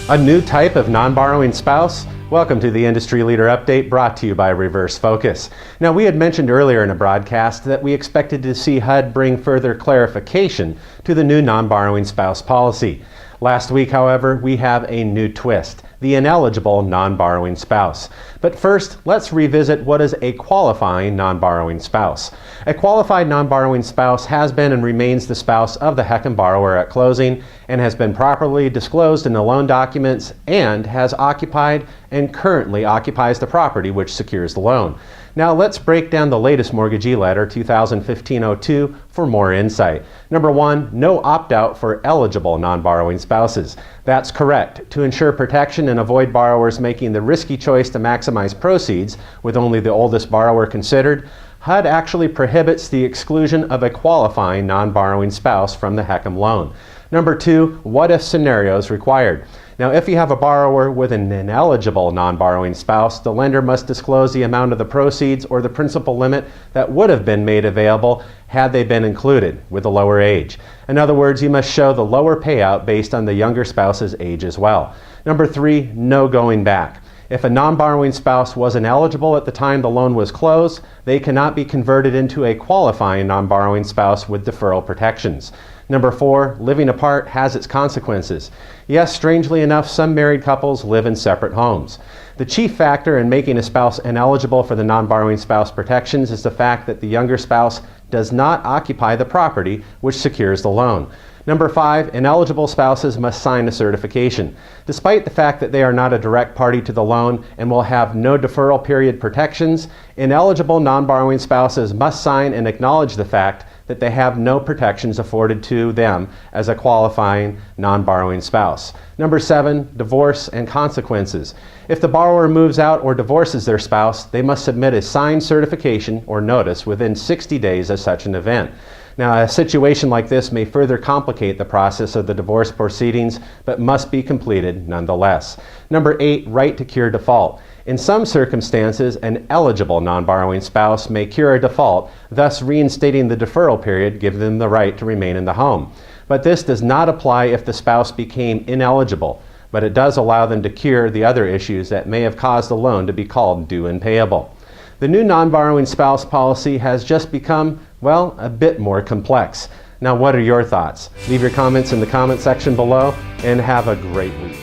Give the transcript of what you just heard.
A new type of non-borrowing spouse? Welcome to the Industry Leader Update, brought to you by Reverse Focus. Now, we had mentioned earlier in a broadcast that we expected to see HUD bring further clarification to the new non-borrowing spouse policy. Last week, however, we have a new twist: the ineligible non-borrowing spouse. But first, let's revisit what is a qualifying non-borrowing spouse. A qualified non-borrowing spouse has been and remains the spouse of the HECM borrower at closing and has been properly disclosed in the loan documents and has occupied and currently occupies the property which secures the loan. Now let's break down the latest mortgagee letter 2015-02 for more insight. Number one, no opt-out for eligible non-borrowing spouses. That's correct. To ensure protection and avoid borrowers making the risky choice to maximize proceeds with only the oldest borrower considered, HUD actually prohibits the exclusion of a qualifying non-borrowing spouse from the HECM loan. Number two, what-if scenarios required. Now, if you have a borrower with an ineligible non-borrowing spouse, the lender must disclose the amount of the proceeds or the principal limit that would have been made available had they been included with a lower age. In other words, you must show the lower payout based on the younger spouse's age as well. Number three, no going back. If a non-borrowing spouse was ineligible at the time the loan was closed, they cannot be converted into a qualifying non-borrowing spouse with deferral protections. Number four, living apart has its consequences. Yes, strangely enough, some married couples live in separate homes. The chief factor in making a spouse ineligible for the non-borrowing spouse protections is the fact that the younger spouse does not occupy the property which secures the loan. Number five, ineligible spouses must sign a certification. Despite the fact that they are not a direct party to the loan and will have no deferral period protections, ineligible non-borrowing spouses must sign and acknowledge the fact that they have no protections afforded to them as a qualifying non-borrowing spouse. Number seven, divorce and consequences. If the borrower moves out or divorces their spouse, they must submit a signed certification or notice within 60 days of such an event. Now, a situation like this may further complicate the process of the divorce proceedings, but must be completed nonetheless. Number eight, right to cure default. In some circumstances, an eligible non-borrowing spouse may cure a default, thus reinstating the deferral period, giving them the right to remain in the home. But this does not apply if the spouse became ineligible, but it does allow them to cure the other issues that may have caused the loan to be called due and payable. The new non-borrowing spouse policy has just become, well, a bit more complex. Now, what are your thoughts? Leave your comments in the comment section below and have a great week.